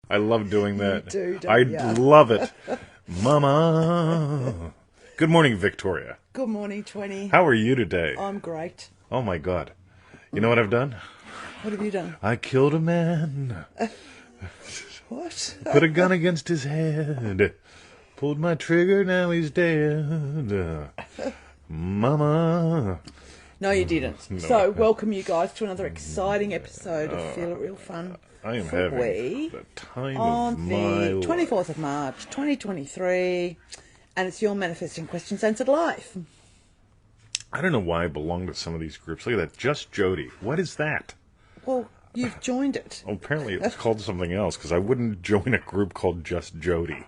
I love doing that. You do, I don't ya? love it. Mama. Good morning, Victoria. Good morning, 20. How are you today? I'm great. Oh, my God. You know what I've done? What have you done? I killed a man. What? Put a gun against his head. Pulled my trigger, now he's dead. Mama. No, you didn't. No. So, welcome you guys to another exciting episode of Feel It Real Fun. I am for having we the time on of the my 24th life. of March, 2023, and it's your manifesting question-centered life. I don't know why I belong to some of these groups. Look at that. Just Jody. What is that? Well, you've joined it. Well, apparently it's called something else, because I wouldn't join a group called Just Jody.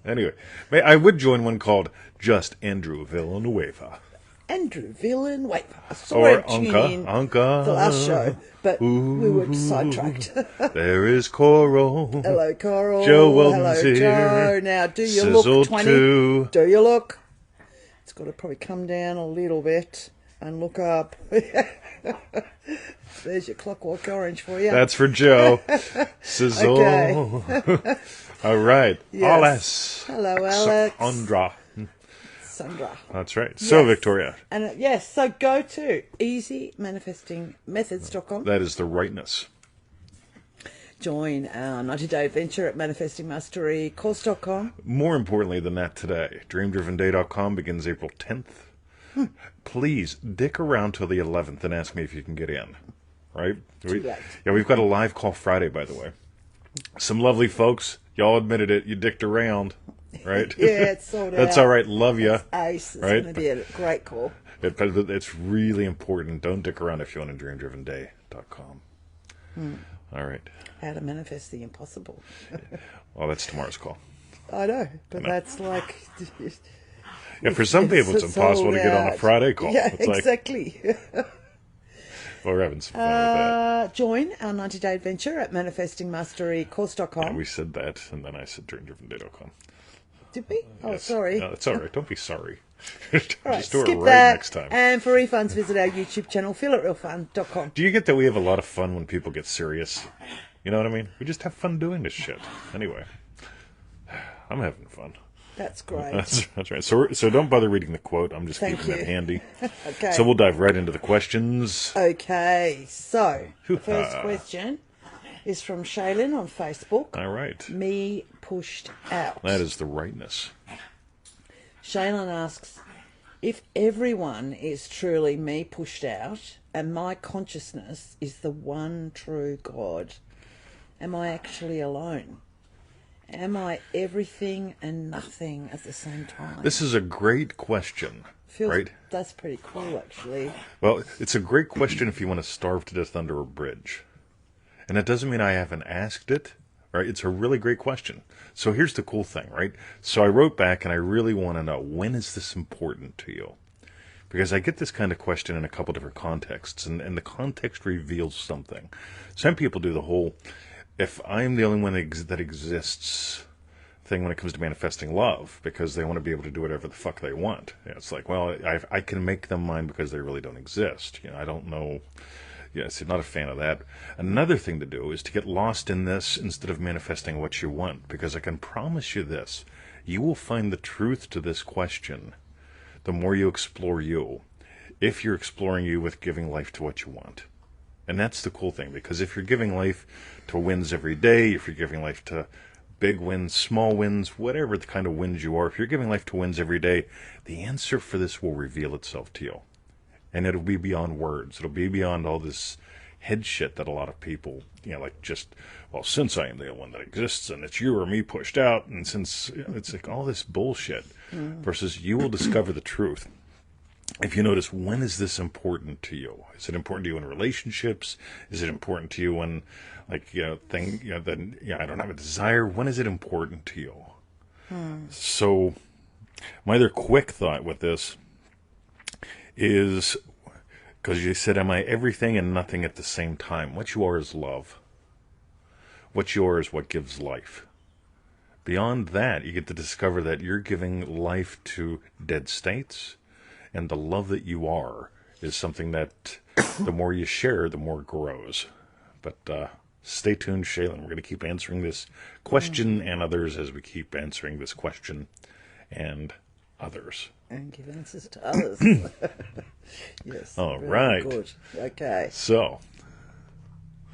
Anyway, I would join one called Just Andrew Villanueva. Andrew Villanueva. Sorry, Or I'm tuning in Unca. the last show, but we were sidetracked. There is Coral. Hello, Coral. Joe Weldon's Hello, here. Joe. Now, do you Sizzle look 20? too. Do you look? It's got to probably come down a little bit and look up. There's your clockwork orange for you. That's for Joe. Sizzle. Okay. All right. Yes. Alice. Hello, Alex. Sandra. Sandra. That's right. So, Yes. Victoria. And yes, so go to easymanifestingmethods.com. That is the rightness. Join our 90-day adventure at manifestingmasterycourse.com. More importantly than that today, dreamdrivenday.com begins April 10th. Please dick around till the 11th and ask me if you can get in. Right? Too late. Yeah, we've got a live call Friday, by the way. Some lovely folks. Y'all admitted it. You dicked around. Right? Yeah, it's sold out. That's all right. Love you. Ace. It's Right? going to be a great call. It's really important. Don't dick around if you want to dreamdrivenday.com. All right. How to manifest the impossible. Well, that's tomorrow's call. I know, but that's like... Yeah, for some people, it's impossible to get on a out. Friday call. Yeah, It's like, exactly. well, we're having some fun with that. Join our 90-day adventure at manifestingmasterycourse.com. Yeah, we said that, and then I said dreamdrivenday.com. Did we? Oh, Yes. sorry. No, it's all right. Don't be sorry. All right, Just do it skip right that. next time. And for refunds, visit our YouTube channel, feelitrealfun.com. Do you get that we have a lot of fun when people get serious? You know what I mean? We just have fun doing this shit. Anyway, I'm having fun. That's great. That's right. So don't bother reading the quote. I'm just Thank keeping you. it handy. Okay. So we'll dive right into the questions. Okay, so the Hoo-ha. first question is from Shaylin on Facebook. All right. Me pushed out. That is the rightness. Shaylin asks, if everyone is truly me pushed out and my consciousness is the one true God, am I actually alone? Am I everything and nothing at the same time? This is a great question, Feels, right? That's pretty cool, actually. Well, it's a great question if you want to starve to death under a bridge. And that doesn't mean I haven't asked it, right? It's a really great question. So here's the cool thing, right? So I wrote back and I really want to know, when is this important to you? Because I get this kind of question in a couple different contexts, and the context reveals something. Some people do the whole, if I'm the only one that exists thing when it comes to manifesting love, because they want to be able to do whatever the fuck they want. You know, it's like, well, I can make them mine because they really don't exist. You know, I don't know. Yes, I'm not a fan of that. Another thing to do is to get lost in this instead of manifesting what you want, because I can promise you this, you will find the truth to this question the more you explore you, if you're exploring you with giving life to what you want. And that's the cool thing, because if you're giving life to wins every day, if you're giving life to big wins, small wins, whatever the kind of wins you are, if you're giving life to wins every day, the answer for this will reveal itself to you. And it'll be beyond words. It'll be beyond all this head shit that a lot of people, you know, like just, well, since I am the only one that exists and it's you or me pushed out, and since, you know, it's like all this bullshit, versus you will discover the truth. If you notice, when is this important to you? Is it important to you in relationships? Is it important to you when, like, then, I don't have a desire? When is it important to you? So, my other quick thought with this is, because you said, am I everything and nothing at the same time? What you are is love. What you are is what gives life. Beyond that, you get to discover that you're giving life to dead states, and the love that you are is something that the more you share, the more it grows. But Stay tuned, Shaylin. We're going to keep answering this question and others as we keep answering this question and others. And give answers to others. Yes. All very right. Good. Okay. So,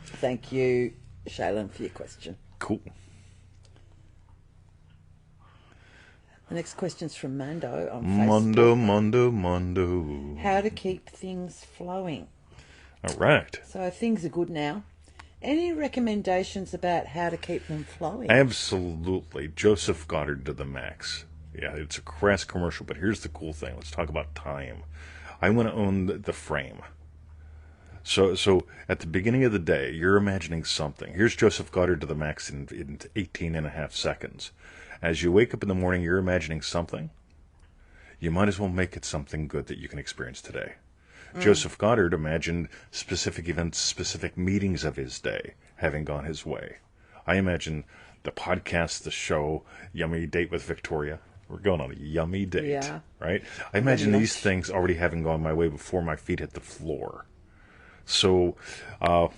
Thank you, Shaylin, for your question. cool. The next question's from Mando on Mondo, Facebook. Mondo. How to keep things flowing. All right. So things are good now. Any recommendations about how to keep them flowing? Absolutely. Joseph Goddard to the max. Yeah, it's a crass commercial, but here's the cool thing. Let's talk about time. I want to own the frame. So at the beginning of the day, you're imagining something. Here's Joseph Goddard to the max in 18 and a half seconds. As you wake up in the morning, you're imagining something. You might as well make it something good that you can experience today. Joseph Goddard imagined specific events, specific meetings of his day having gone his way. I imagine the podcast, the show, Yummy Date with Victoria. We're going on a yummy date, Yeah. right? I imagine these much. things already having gone my way before my feet hit the floor. So, how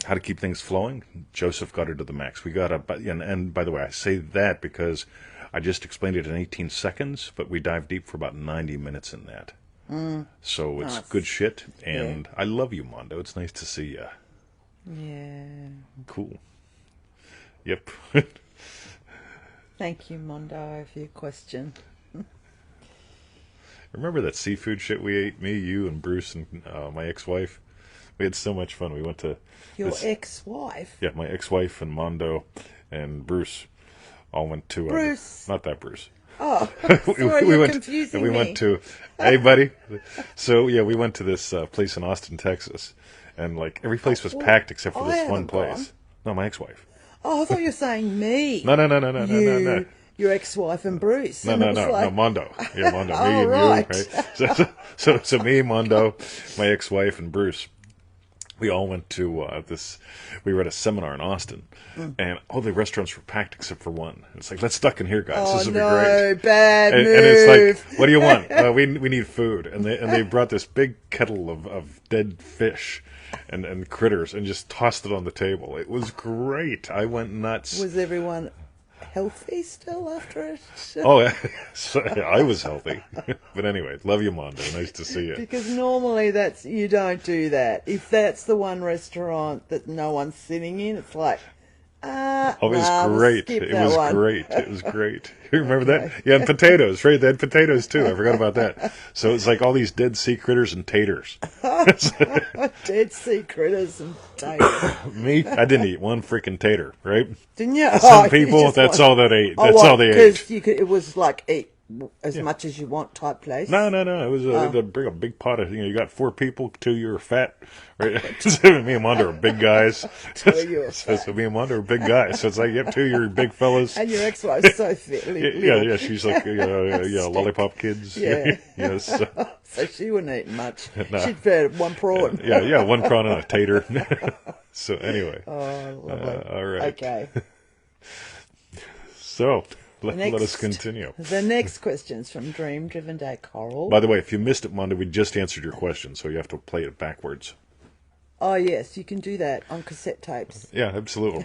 to keep things flowing? Joseph Goddard to the max. We got and by the way, I say that because I just explained it in 18 seconds, but we dive deep for about 90 minutes in that. So it's Nice. good shit, and I love you, Mondo. It's nice to see you. Yeah. Cool. Yep. Thank you, Mondo, for your question. Remember that seafood shit we ate? Me, you, and Bruce, and my ex-wife. We had so much fun. We went to Your this- ex-wife? Yeah, my ex-wife and Mondo and Bruce all went to Bruce. not that Bruce. Oh, sorry, you're confusing we me. went to, hey buddy. So yeah, we went to this place in Austin, Texas, and like every place was Well, packed except for I this one haven't place. gone. No, my ex-wife. Oh, I thought you were saying me. No. Your ex-wife and Bruce. No, And I was like, no, Mondo. Yeah, Mondo. Me Oh, and right. you, right? So me, Mondo, my ex-wife, and Bruce. We all went to we were at a seminar in Austin, and all the restaurants were packed except for one. It's like, let's stuck in here, guys. Oh, This will no, be great. bad And move. it's like, what do you want? We need food, and they brought this big kettle of dead fish and critters and just tossed it on the table. It was great. I went nuts. Was everyone healthy still after it? Oh, yeah. So, I was healthy. But anyway, love you, Mondo. Nice to see you. Because normally you don't do that. If that's the one restaurant that no one's sitting in, it's like, Oh, it was nah, we'll great. skip It that was one. great. It was great. You remember that? Yeah, and potatoes, right? They had potatoes too. I forgot about that. So it's like all these dead sea critters and taters. Dead sea critters and taters. Me, I didn't eat one freaking tater, right? Didn't you? Some you people, just that's want- all that ate. Oh, That's what, all they ate. Because it was like eat as much as you want type place. No. It was bring a big pot of. You got 4 people, 2 you were fat, right? So me and Mondo are big guys. Two of you are So me and Mondo are big guys. So it's like, yep, 2 you're big fellas. And your ex-wife's so fit. Yeah. She's like, lollipop kids. Yeah. Yes. So she wouldn't eat much. No. She'd fed one prawn. Yeah, 1 prawn and a tater. So anyway, Oh, lovely. all right. Okay. So let Next. us continue. The next question's from Dream Driven Day Coral. By the way, if you missed it, Mondo, we just answered your question, so you have to play it backwards. Oh, yes, you can do that on cassette tapes. Yeah, absolutely.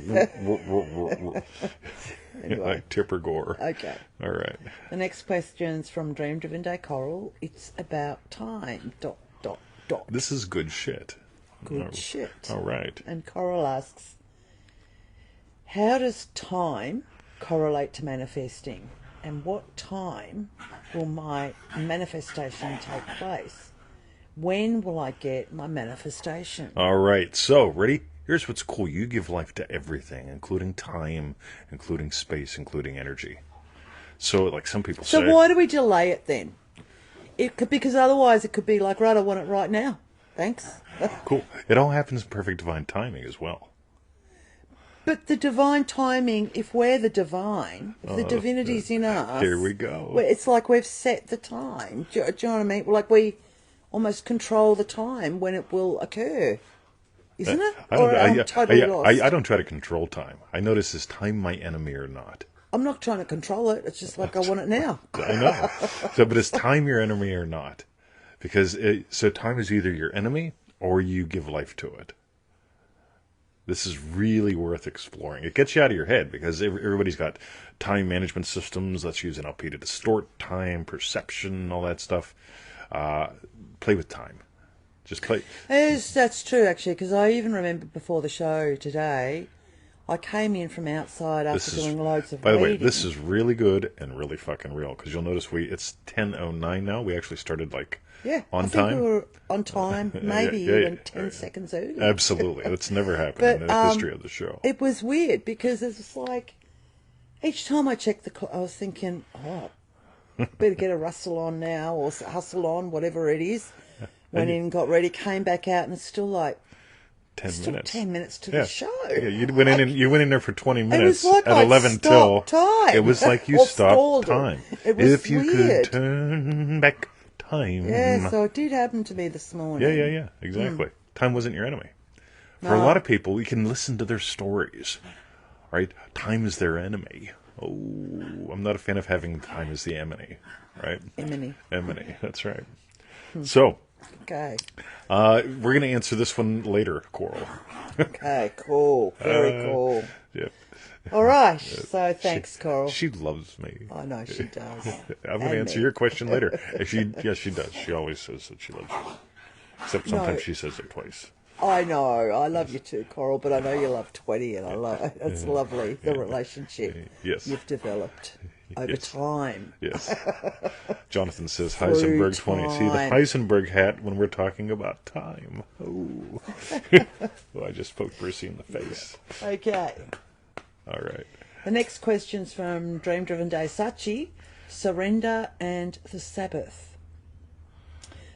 Anyway. Like Tipper Gore. Okay. All right. The next question's from Dream Driven Day Coral. It's about time. ... This is good shit. Good shit. All right. And Coral asks, how does time correlate to manifesting? And what time will my manifestation take place? When will I get my manifestation? All right. So, ready? Here's what's cool. You give life to everything, including time, including space, including energy. So, like some people say... So why do we delay it then? Because otherwise it could be like, right, I want it right now. Thanks. Cool. It all happens in perfect divine timing as well. But the divine timing, if we're the divine, if the divinity's in us... Here we go. It's like we've set the time. Do you know what I mean? Like we almost control the time when it will occur. Isn't it? I'm totally lost. I don't try to control time. I notice, is time my enemy or not? I'm not trying to control it. It's just like I want it now. I know. So, but is time your enemy or not? Because so time is either your enemy or you give life to it. This is really worth exploring. It gets you out of your head because everybody's got time management systems. Let's use NLP to distort time, perception, all that stuff. Play with time. Just play. That's true, actually, because I even remember before the show today, I came in from outside after doing loads of by the way, reading. this is really good and really fucking real because you'll notice it's 10:09 now. We actually started on I think time. we were on time, maybe even 10 seconds early. Absolutely. That's never happened in the history of the show. It was weird because it was like, each time I checked the clock, I was thinking, better get a rustle on now or hustle on, whatever it is. Went in, got ready, came back out, and it's still like 10 still minutes. 10 minutes to the show. Yeah, you went in there for 20 minutes It was like at I'd 11 till stopped time. it was like you Or stopped stalled it. time. It was if you weird. could turn back time. Yeah, so it did happen to me this morning. Yeah, exactly. Time wasn't your enemy. For a lot of people, we can listen to their stories, right? Time is their enemy. Oh, I'm not a fan of having time as the enemy, right? Enemy. That's right. So, Okay. we're going to answer this one later, Coral. Okay, cool. Very cool. Yeah. All right. So thanks, Coral. She loves me. I know she does. I'm going to answer your question later. Yes, she does. She always says that she loves you. Except sometimes she says it twice. I know. I love you too, Coral, but I know you love 20, and I love it's lovely, the relationship you've developed over time. Yes. Jonathan says Heisenberg 20. See the Heisenberg hat when we're talking about time. Oh. Well, I just poked Brucey in the face. Okay. All right. The next question's from Dream Driven Day Sachi, surrender and the Sabbath.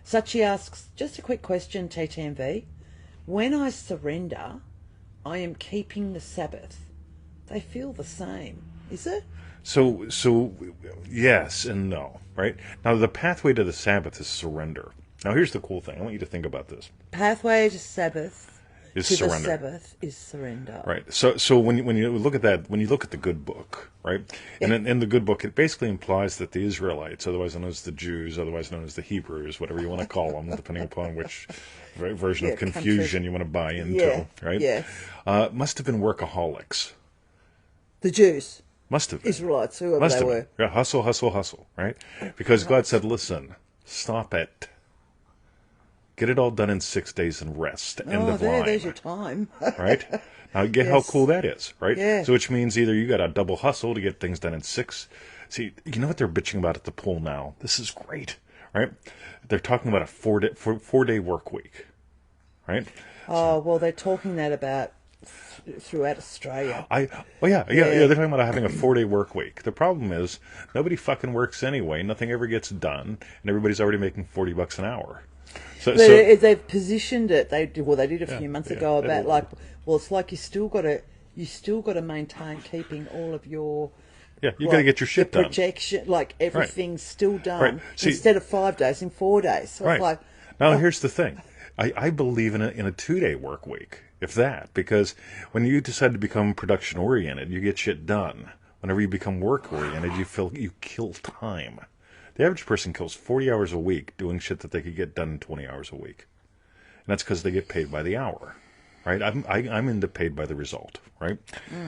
Sachi asks, just a quick question, TTMV. When I surrender, I am keeping the Sabbath. They feel the same, is it? So yes and no, right? Now the pathway to the Sabbath is surrender. Now here's the cool thing. I want you to think about this. Pathway to Sabbath is to surrender. the Sabbath is surrender. Right. So when you look at that, when you look at the good book, right? And in the good book, it basically implies that the Israelites, otherwise known as the Jews, otherwise known as the Hebrews, whatever you want to call them, depending upon which version of confusion you want to buy into, right? Yes. Must have been workaholics. The Jews. Must have been. Israelites, whoever they were. Yeah, hustle, right? Because God said, listen, stop it. Get it all done in 6 days and rest. End of line. There's your time. Right? Now, get how cool that is, right? Yeah. So, which means either you got a double hustle to get things done in 6. See, you know what they're bitching about at the pool now? This is great, right? They're talking about a four-day work week, right? Oh, well, they're talking that about throughout Australia. They're talking about having a 4-day work week. The problem is nobody fucking works anyway. Nothing ever gets done, and everybody's already making $40 an hour. So they've positioned it. They did a few months ago about it's like you still got to maintain keeping all of your you got to get your shit done. Projection, like everything's still done Right. See, instead of 5 days in 4 days. So it's like now here's the thing. I believe in a 2-day work week, if that, because when you decide to become production oriented, you get shit done. Whenever you become work oriented, you kill time. The average person kills 40 hours a week doing shit that they could get done in 20 hours a week. And that's because they get paid by the hour, right? I'm into paid by the result, right?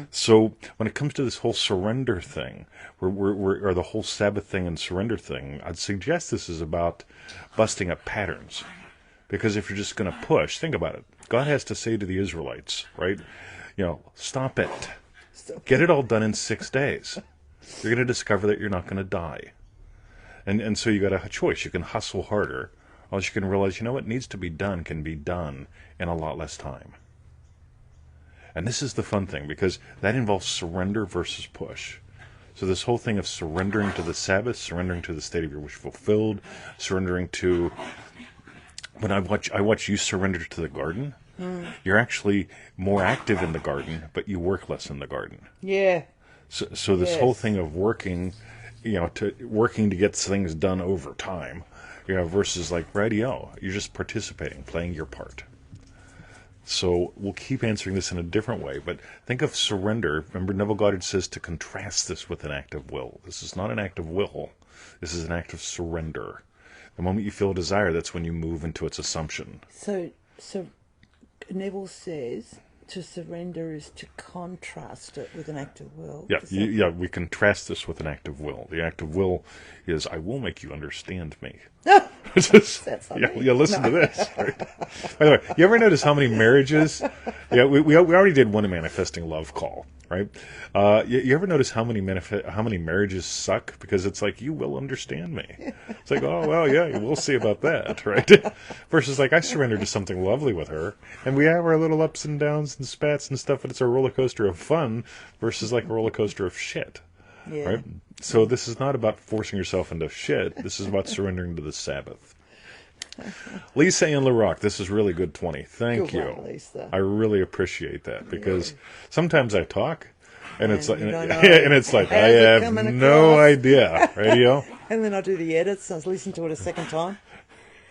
So when it comes to this whole surrender thing, or the whole Sabbath thing and surrender thing, I'd suggest this is about busting up patterns. Because if you're just going to push, think about it. God has to say to the Israelites, right? Stop it. Get it all done in 6 days. You're going to discover that you're not going to die. And so you got a choice. You can hustle harder, or else you can realize, what needs to be done can be done in a lot less time. And this is the fun thing, because that involves surrender versus push. So this whole thing of surrendering to the Sabbath, surrendering to the state of your wish fulfilled, surrendering to... When I watch you surrender to the garden, you're actually more active in the garden, but you work less in the garden. Yeah. So this whole thing of working... working to get things done over time, versus like radio, you're just participating, playing your part. So we'll keep answering this in a different way, but think of surrender. Remember, Neville Goddard says to contrast this with an act of will. This is not an act of will. This is an act of surrender. The moment you feel a desire, that's when you move into its assumption. So Neville says to surrender is to contrast it with an act of will. Yeah, yeah, we contrast this with an act of will. The act of will is, I will make you understand me. Yeah, listen to this. Right? By the way, you ever notice how many marriages? Yeah, we already did one manifesting love call, right? You ever notice how many marriages suck because it's like, you will understand me. It's like, oh well, yeah, we'll see about that, right? Versus like, I surrendered to something lovely with her, and we have our little ups and downs and spats and stuff, but it's a roller coaster of fun versus like a roller coaster of shit. Yeah. Right? So this is not about forcing yourself into shit. This is about surrendering to the Sabbath. Lisa Ann LaRock, this is really good 20. Thank you. One, Lisa. I really appreciate that because sometimes I talk and it's like, you don't know and it's like, I have no idea. Radio? And then I do the edits. I was listening to it a second time.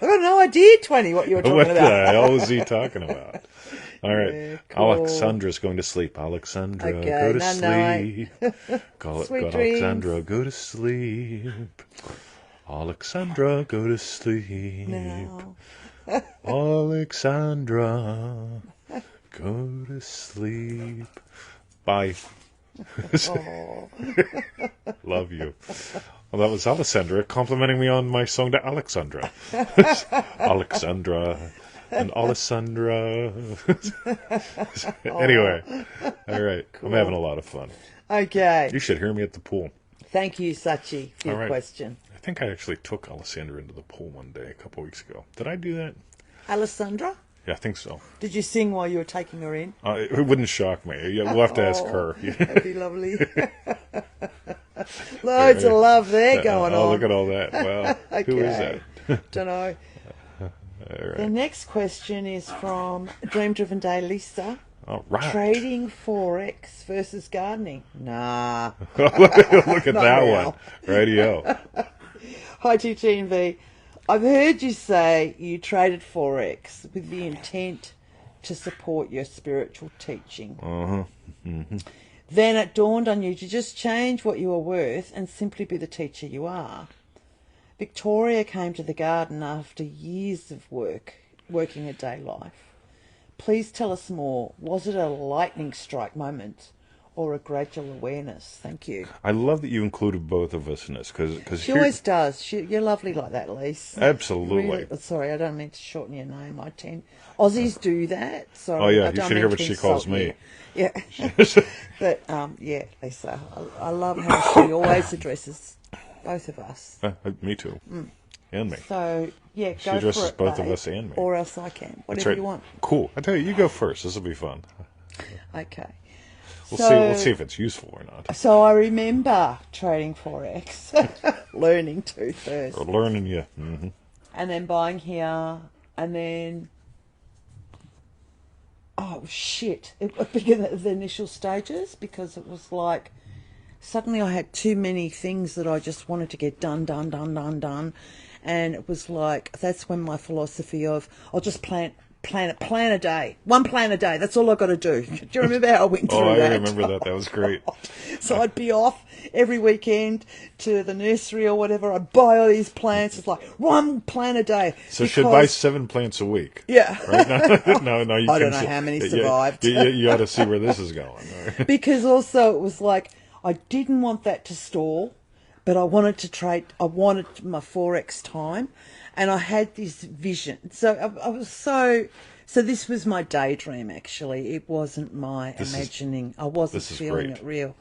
I got no idea, 20, what you were talking What about. the hell is he talking about? All right. Yeah, cool. Alexandra's going to sleep. Alexandra, Okay, go to night-night. sleep. Call it, Sweet go, dreams. Alexandra, go to sleep. Alexandra, go to sleep. No. Alexandra, go to sleep. Bye. Oh. Love you. Well, that was Alessandra complimenting me on my song to Alexandra. Alexandra and Alessandra. Anyway, all right. Cool. I'm having a lot of fun. Okay. You should hear me at the pool. Thank you, Sachi, for All your right. question. I think I actually took Alessandra into the pool one day a couple weeks ago. Did I do that? Alessandra, Yeah, I think so. did you sing while you were taking her in? It wouldn't shock me. Yeah, we'll have to ask her. That'd be lovely. Loads of love there going on. Oh, look at all that. Well, who is Okay. that? Don't know. All The right. next question is from Dream Driven Day Lisa. All right. Trading Forex versus gardening. Nah. Look at Not that now. one. Radio. Hi, TTNV. I've heard you say you traded Forex with the intent to support your spiritual teaching. Uh-huh. Mm-hmm. Then it dawned on you to just change what you were worth and simply be the teacher you are. Victoria came to the garden after years of working a day life. Please tell us more. Was it a lightning strike moment or a gradual awareness? Thank you. I love that you included both of us in this because She always does. You're lovely like that, Lise. Absolutely. Really, sorry, I don't mean to shorten your name. I tend Aussies do that. So Oh yeah, I you don't should mean hear to what she calls insult me. you. Yeah. But yeah, Lisa, I love how she always addresses both of us. Me too. And me. So yeah, She go addresses for it, both of babe. us and me. Or else I can. That's Whatever right. you want. Cool. I tell you, you go first. This will be fun. Okay. We'll see if it's useful or not. So I remember trading Forex, learning to first. Or learning you. Mm-hmm. And then buying here, and then, oh shit, it began at the initial stages because it was like, suddenly I had too many things that I just wanted to get done. And it was like, that's when my philosophy of, I'll just plan a day. One plan a day. That's all I've got to do. Do you remember how I went through Oh, that? I remember that. That was great. So I'd be off every weekend to the nursery or whatever. I'd buy all these plants. It's like one plant a day. So should buy 7 plants a week. Yeah. Right? No, you I can don't know how many survived. You ought to see where this is going. Because also it was like, I didn't want that to stall, but I wanted to trade. I wanted my Forex time, and I had this vision. So I was so this was my daydream, actually. It wasn't my imagining. I wasn't feeling great. it real.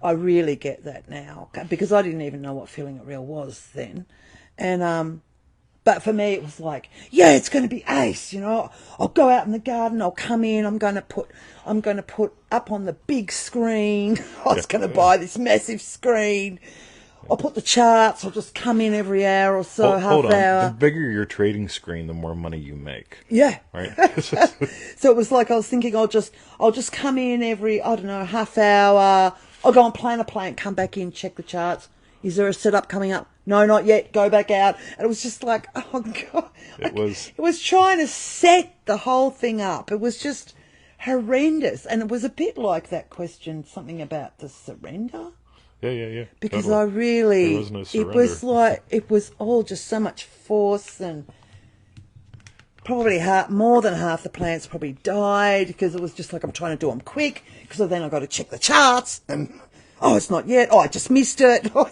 I really get that now, because I didn't even know what feeling it real was then. And but for me, it was like, yeah, it's going to be ace. You know, I'll go out in the garden. I'll come in. I'm going to put up on the big screen. I was going to buy this massive screen. I'll put the charts. I'll just come in every hour or so, Hold on. hour. The bigger your trading screen, the more money you make. Yeah. Right. So it was like I was thinking, I'll just come in every, I don't know, half hour. I'll go and plan a plant, come back in, check the charts. Is there a setup coming up? No, not yet. Go back out. And it was just like, oh God. It was trying to set the whole thing up. It was just horrendous. And it was a bit like that question, something about the surrender. Yeah. Because totally. I really, There was no it was surrender. like, it was all just so much force and probably more than half the plants probably died because it was just like I'm trying to do them quick because then I've got to check the charts and, oh, it's not yet. Oh, I just missed it. Oh,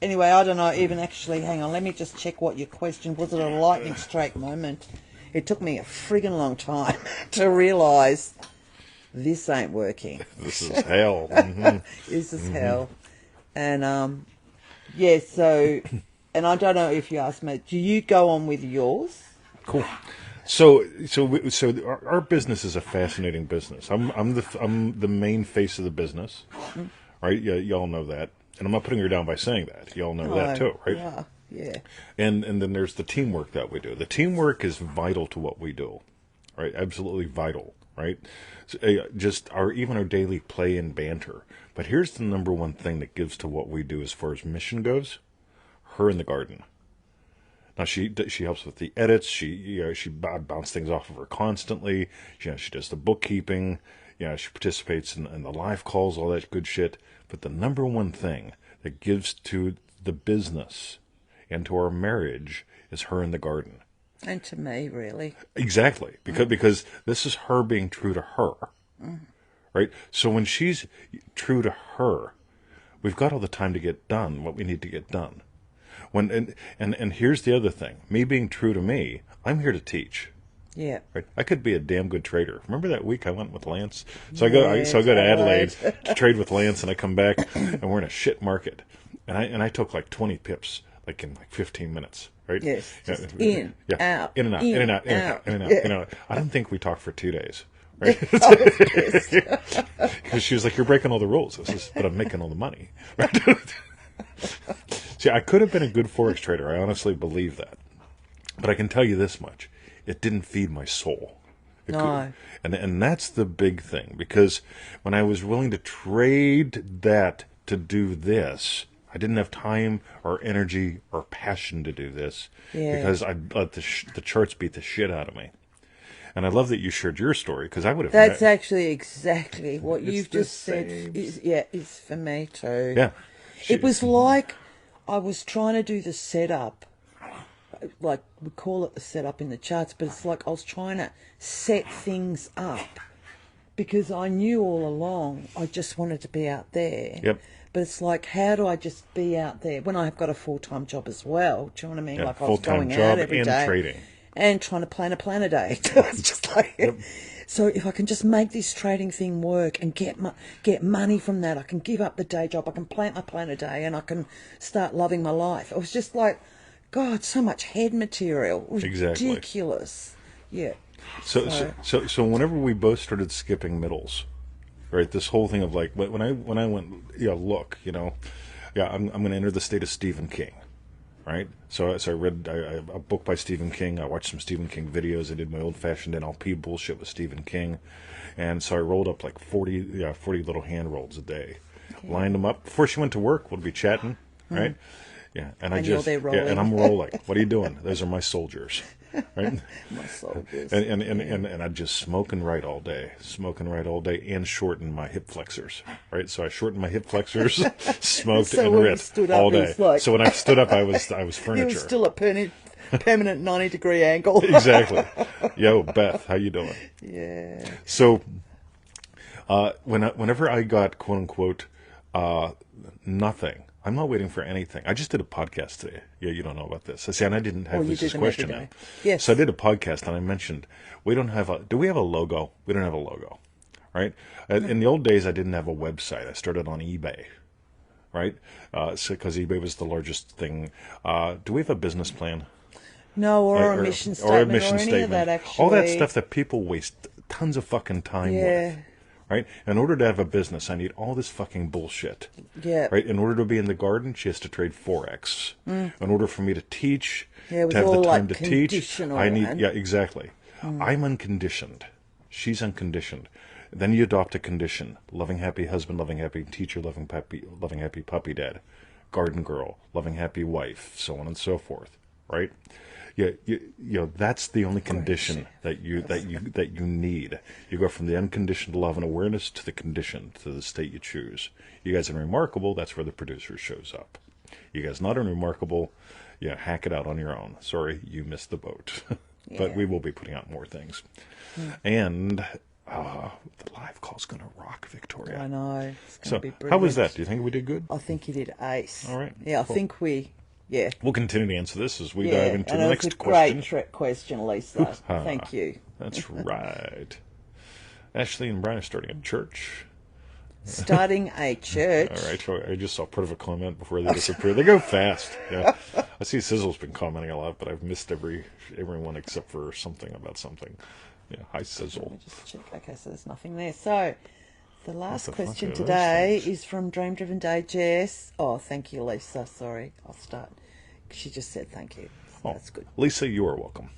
Anyway, I don't know even actually, hang on, let me just check what your question was. It a lightning strike moment? It took me a friggin' long time to realise this ain't working. This is hell. Mm-hmm. This is hell. And, yeah, so, and I don't know if you asked me, do you go on with yours? Cool. So our business is a fascinating business. I'm the main face of the business, right? Yeah, y'all know that. And I'm not putting her down by saying that. You all know that too, right? Yeah. And then there's the teamwork that we do. The teamwork is vital to what we do, right? Absolutely vital, right? So, just even our daily play and banter. But here's the number one thing that gives to what we do as far as mission goes: her in the garden. Now she helps with the edits. She bounces things off of her constantly. She does the bookkeeping. She participates in the live calls, all that good shit. But the number one thing that gives to the business and to our marriage is her in the garden. And to me, really. Exactly. Because this is her being true to her. Right? So when she's true to her, we've got all the time to get done what we need to get done. And here's the other thing. Me being true to me, I'm here to teach. Yeah. Right. I could be a damn good trader. Remember that week I went with Lance? So I go to Adelaide to trade with Lance, and I come back and we're in a shit market. And I took like 20 pips like in like 15 minutes. Right? Yes. Just out, in and out, in and out. I don't think we talked for 2 days. Right? Yes. Because she was like, "You're breaking all the rules." I says, "But I'm making all the money." Right? See, I could have been a good forex trader. I honestly believe that. But I can tell you this much. It didn't feed my soul. No. And that's the big thing. Because when I was willing to trade that to do this, I didn't have time or energy or passion to do this. Yeah. Because I let the charts beat the shit out of me. And I love that you shared your story, because I would have... That's actually exactly what you've the just said. Is for me too. Yeah. It was like I was trying to do the setup. Like, we call it the setup in the charts, but it's like I was trying to set things up because I knew all along I just wanted to be out there. Yep. But it's like, how do I just be out there when I've got a full-time job as well? Do you know what I mean? Yeah, like I was full-time going job out every and day trading. and trying to plan a day. It's just like, so if I can just make this trading thing work and get money from that, I can give up the day job, I can plan a day, and I can start loving my life. It was just like, God, so much head material. It was ridiculous. Yeah. So whenever we both started skipping middles, right? This whole thing of like when I went, look, I'm going to enter the state of Stephen King, right? So I read a book by Stephen King. I watched some Stephen King videos. I did my old-fashioned NLP bullshit with Stephen King, and so I rolled up like 40 little hand rolls a day, lined them up before she went to work. We'll be chatting, right? Yeah, and and I'm rolling. What are you doing? Those are my soldiers, right? My soldiers. And I'm just smoking right all day, and shorten my hip flexors, right? So I shortened my hip flexors, smoked So and when you ripped stood all up, it day. was like- So when I stood up, I was It furniture. was still a permanent 90-degree angle. Exactly. Yo, Beth, how you doing? Yeah. So, whenever I got quote unquote nothing, I'm not waiting for anything. I just did a podcast today. Yeah, you don't know about this. See, and I didn't have this question now. Yes. So I did a podcast and I mentioned do we have a logo? We don't have a logo, right? In the old days, I didn't have a website. I started on eBay, right? Because eBay was the largest thing. Do we have a business plan? No, or a mission statement, or any of that, actually. All that stuff that people waste tons of fucking time with. Right? In order to have a business, I need all this fucking bullshit. Yeah. Right? In order to be in the garden, she has to trade Forex. In order for me to teach, Yeah, it was to have all the time like to teach, conditional, I need... man. Yeah, exactly. I'm unconditioned. She's unconditioned. Then you adopt a condition. Loving, happy husband, loving, happy teacher, loving, happy puppy dad. Garden girl, loving, happy wife, so on and so forth. Right? Yeah, that's the only condition that you need. You go from the unconditioned love and awareness to the conditioned, to the state you choose. You guys are remarkable. That's where the producer shows up. You guys not unremarkable. Yeah, hack it out on your own. Sorry, you missed the boat. but we will be putting out more things. And the live call's going to rock, Victoria. I know. It's going So, to be brilliant. how was that? Do you think we did good? I think you did ace. All right. Yeah, I Cool. think yeah. We'll continue to answer this as we dive into and the it next was a question. great question, Lisa. Thank you. That's right. Ashley and Brian are starting a church. Starting a church. All right, so I just saw part of a comment before they disappear. They go fast. Yeah, I see Sizzle's been commenting a lot, but I've missed everyone except for something about something. Yeah, hi Sizzle. Let me just check. Okay, so there's nothing there. So, the last the fuck question are those today things? is from Dream Driven Day Jess. Oh, thank you, Lisa. Sorry, I'll start. She just said thank you. So that's good. Lisa, you are welcome.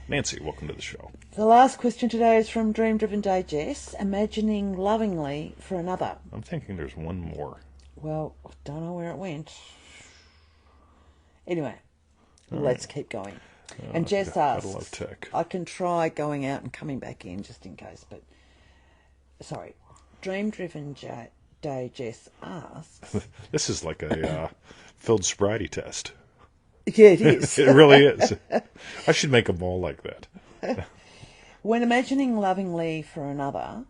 Nancy, welcome to the show. The last question today is from Dream Driven Day Jess. Imagining lovingly for another. I'm thinking there's one more. Well, I don't know where it went. Anyway, let's keep going. And Jess gotta asks, love tech. I can try going out and coming back in just in case, but sorry. Dream Driven Day Jess asks. This is like a filled sobriety test. Yeah, it is. It really is. I should make them all like that. When imagining lovingly for another,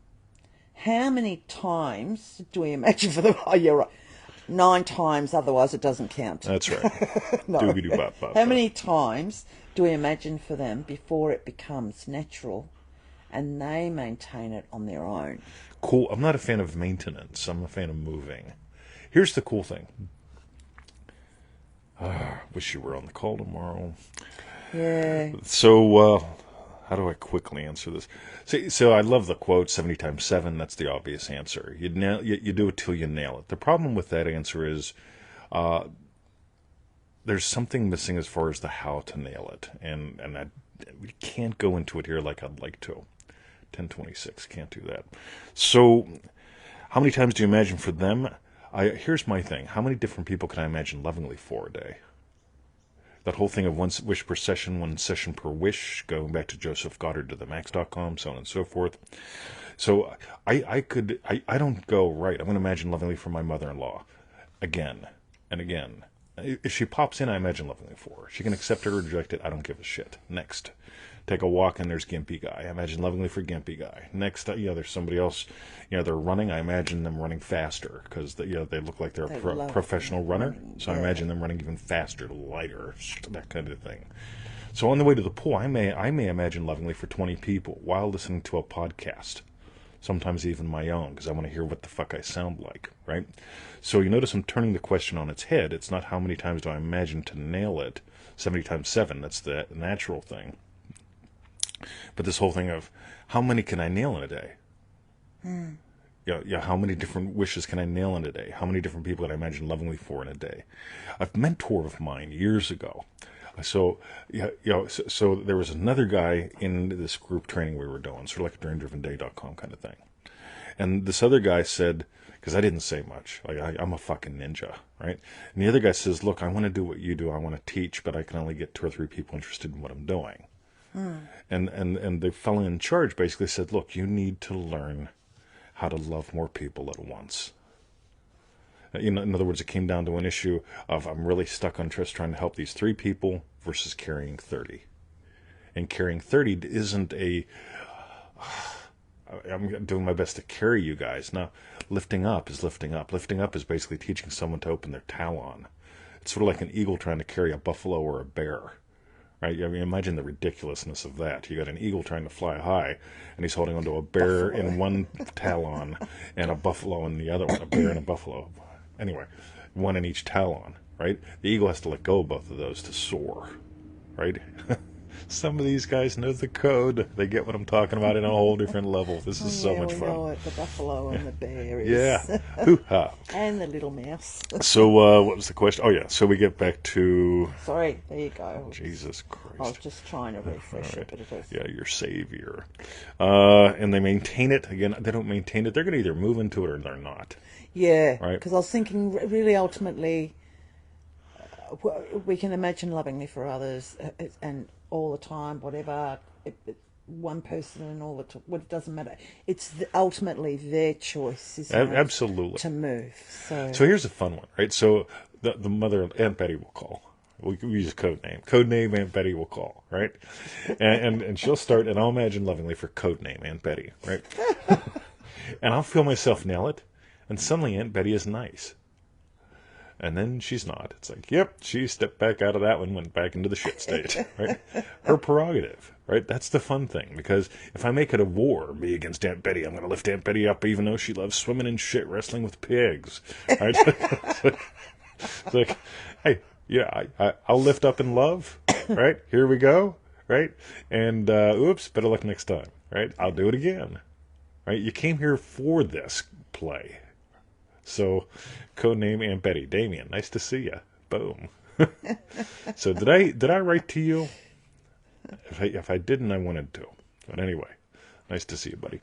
how many times do we imagine for them? Oh, you're right. 9 times, otherwise it doesn't count. That's right. No. Doobie-doo-bop-bop. How many times do we imagine for them before it becomes natural and they maintain it on their own? Cool. I'm not a fan of maintenance. I'm a fan of moving. Here's the cool thing. Wish you were on the call tomorrow. Yeah. So, how do I quickly answer this? So I love the quote, 70 times 7. That's the obvious answer. You do it till you nail it. The problem with that answer is there's something missing as far as the how to nail it. And we can't go into it here like I'd like to. 1026, can't do that. So, how many times do you imagine for them? Here's my thing. How many different people can I imagine lovingly for a day? That whole thing of one wish per session, 1 session per wish, going back to Joseph Goddard to the max.com, so on and so forth. So I don't go, right, I'm going to imagine lovingly for my mother-in-law again and again. If she pops in, I imagine lovingly for her. She can accept it or reject it. I don't give a shit. Next. Take a walk and there's Gimpy Guy. I imagine lovingly for Gimpy Guy. Next, there's somebody else. They're running. I imagine them running faster because they look like they're a professional runner. So I imagine them running even faster, lighter, that kind of thing. So on the way to the pool, I may imagine lovingly for 20 people while listening to a podcast. Sometimes even my own, because I want to hear what the fuck I sound like, right? So you notice I'm turning the question on its head. It's not how many times do I imagine to nail it. 70 times 7, that's the natural thing. But this whole thing of how many can I nail in a day? How many different wishes can I nail in a day? How many different people can I imagine lovingly for in a day? A mentor of mine years ago. So there was another guy in this group training we were doing, sort of like a dreamdrivenday.com kind of thing. And this other guy said, because I didn't say much, like I'm a fucking ninja, right? And the other guy says, look, I want to do what you do. I want to teach, but I can only get 2 or 3 people interested in what I'm doing. And the fellow in charge basically said, look, you need to learn how to love more people at once. In other words, it came down to an issue of I'm really stuck on just trying to help these 3 people versus carrying 30. And carrying 30 isn't I'm doing my best to carry you guys. Now, lifting up is lifting up. Lifting up is basically teaching someone to open their talon. It's sort of like an eagle trying to carry a buffalo or a bear. Right? I mean, imagine the ridiculousness of that. You got an eagle trying to fly high, and he's holding onto a bear in one talon and a buffalo in the other one. A bear and a buffalo. Anyway, one in each talon, right? The eagle has to let go of both of those to soar, right? Some of these guys know the code. They get what I'm talking about in a whole different level. This is so much fun. Know it. The buffalo and the bear is. Yeah. Hoo-ha. And the little mouse. So what was the question? Oh, yeah. So we get back to... Sorry, there you go. Jesus Christ. I was just trying to refresh it, but it is. Yeah, your savior. And they maintain it. Again, they don't maintain it. They're going to either move into it or they're not. Yeah. Right? Because I was thinking, really, ultimately, we can imagine lovingly for others and all the time, whatever, one person and all the time, it doesn't matter. It's ultimately their choice, isn't it? Absolutely. To move. So here's a fun one, right? So the mother, Aunt Betty will call, We use code name. Code name Aunt Betty will call, right? And she'll start, and I'll imagine lovingly for code name Aunt Betty, right? And I'll feel myself nail it, and suddenly Aunt Betty is nice. And then she's not. It's like, yep, she stepped back out of that one, went back into the shit state, right? Her prerogative, right? That's the fun thing, because if I make it a war, me against Aunt Betty, I'm going to lift Aunt Betty up even though she loves swimming in shit, wrestling with pigs, right? It's like, hey, yeah, I'll lift up in love, right? Here we go, right? And, oops, better luck next time, right? I'll do it again, right? You came here for this play. So, codename Aunt Betty. Damien, nice to see you. Boom. So, did I write to you? If I didn't, I wanted to. But anyway, nice to see you, buddy.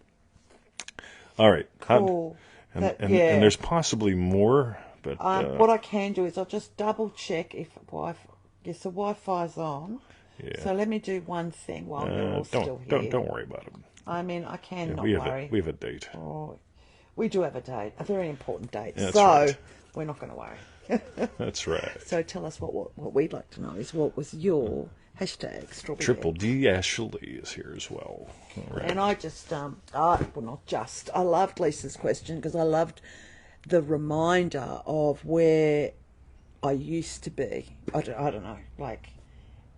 All right. Cool. And there's possibly more, but what I can do is I'll just double check if yes, the Wi-Fi's on. Yeah. So let me do one thing while we're all still here. Don't worry about it. I mean, I can not we worry. have a date. Oh, we do have a date, a very important date. That's so right. we're not going to worry. That's right. So tell us what we'd like to know is what was your hashtag strawberry. Triple D Ashley is here as well. All right. And I just, I loved Lisa's question because I loved the reminder of where I used to be. I don't know, like,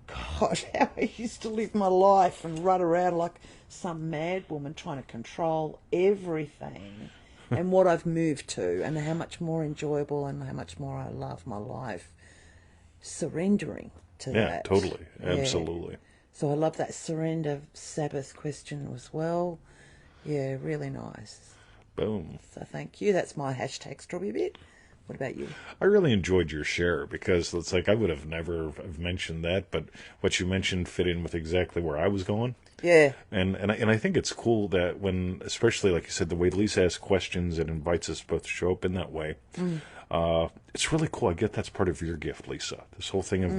God, how I used to live my life and run around like some mad woman trying to control everything. And what I've moved to, and how much more enjoyable and how much more I love my life surrendering to that. Yeah, totally. Absolutely. Yeah. So I love that surrender Sabbath question as well. Yeah, really nice. Boom. So thank you. That's my hashtag strawberry bit. What about you? I really enjoyed your share because it's like I would have never have mentioned that, but what you mentioned fit in with exactly where I was going. Yeah. And I think it's cool that when, especially like you said, the way Lisa asks questions, it invites us both to show up in that way. It's really cool. I get that's part of your gift, Lisa. This whole thing of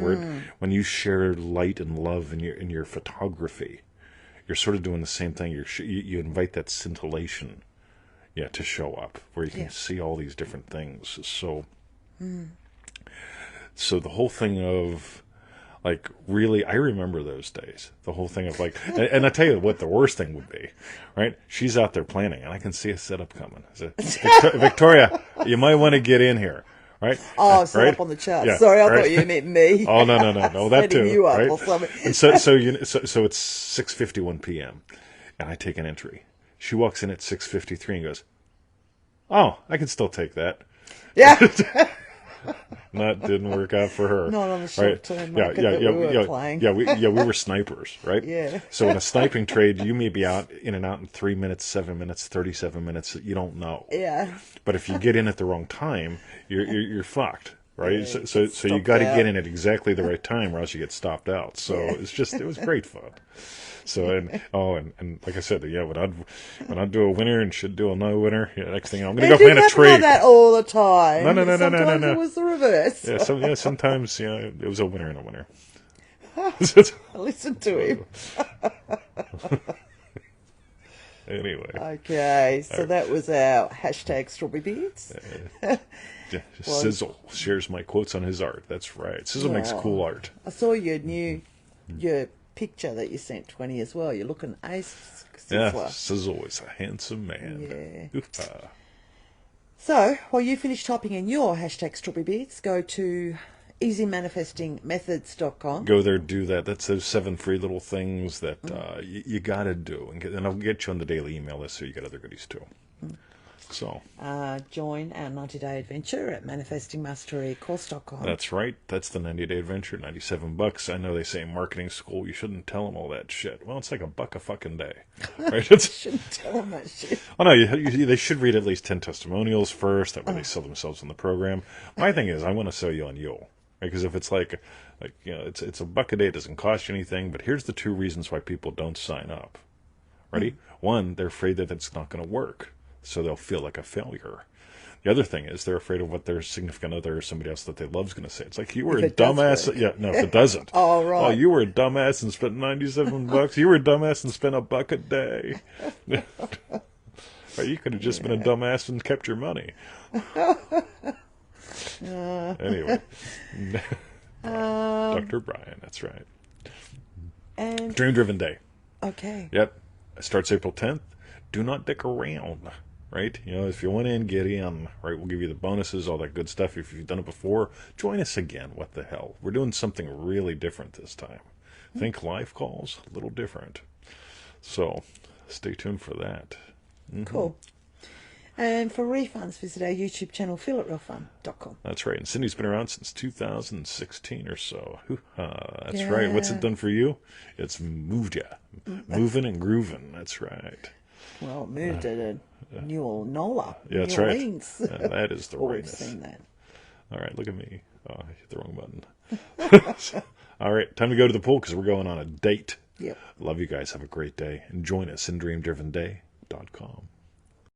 when you share light and love in your photography, you're sort of doing the same thing. You invite that scintillation, to show up where you can see all these different things. So, so the whole thing of, like, really, I remember those days. The whole thing of, like, and I tell you what the worst thing would be, right? She's out there planning, and I can see a setup coming. So, Victoria, you might want to get in here, right? Oh, set right? up on the chart. Yeah, Sorry, I right? thought you meant me. Oh, no, that too, you up right? or something. And so it's 6:51 p.m., and I take an entry. She walks in at 6:53 and goes, "Oh, I can still take that." Yeah. That didn't work out for her. Not on the short-term market that we were playing. We were snipers, right? Yeah. So in a sniping trade, you may be in and out in 3 minutes, 7 minutes, 37 minutes. You don't know. Yeah. But if you get in at the wrong time, you're fucked, right? Yeah, So you got to get in at exactly the right time, or else you get stopped out. So it was great fun. So and like I said, when I do a winner and should do a no winner, next thing I'm going to go plant a tree. Like that all the time. No. Sometimes it was the reverse. Sometimes it was a winner and a winner. Listen to him. Anyway. Okay, so that was our hashtag strawberry beards. Sizzle shares my quotes on his art. That's right. Sizzle makes cool art. I saw your picture that you sent 20 as well. You're looking ace. Yeah, Sizzle is a handsome man. Yeah. So, while you finish typing in your hashtag strawberry beards, go to easymanifestingmethods.com. Go there, do that. That's those 7 free little things that you got to do. And I'll get you on the daily email list so you get other goodies too. So join our 90-day adventure at manifestingmasterycourse.com. That's right. That's the 90-day adventure, $97. I know they say in marketing school you shouldn't tell them all that shit. Well, it's like $1 a fucking day, right? Shouldn't tell them that shit. Oh no, they should read at least 10 testimonials first. That way they sell themselves on the program. My thing is, I want to sell you on you, because if it's like it's $1 a day, it doesn't cost you anything. But here's the 2 reasons why people don't sign up. Ready? One, they're afraid that it's not going to work. So they'll feel like a failure. The other thing is they're afraid of what their significant other or somebody else that they love is going to say. It's like, you were a dumbass. Yeah, no, if it doesn't. Oh, right. Oh, you were a dumbass and spent $97. You were a dumbass and spent $1 a day. Or you could have just been a dumbass and kept your money. Anyway. Dr. Brian, that's right. And Dream Driven Day. okay. Yep. It starts April 10th. Do not dick around, right? You know, if you want in, get in, right? We'll give you the bonuses, all that good stuff. If you've done it before, join us again. What the hell? We're doing something really different this time. Think live calls, a little different. So stay tuned for that. Cool. And for refunds, visit our YouTube channel, feelitrealfun.com. That's right. And Cindy's been around since 2016 or so. That's Yeah. right. What's it done for you? It's moved you. Moving and grooving. That's right. Well, it moved to NOLA. Yeah, that's New right. Orleans. Yeah, that is the Oh, we've rightness. seen that. All right, look at me. Oh, I hit the wrong button. All right, time to go to the pool because we're going on a date. Yep. Love you guys. Have a great day. And join us in dreamdrivenday.com.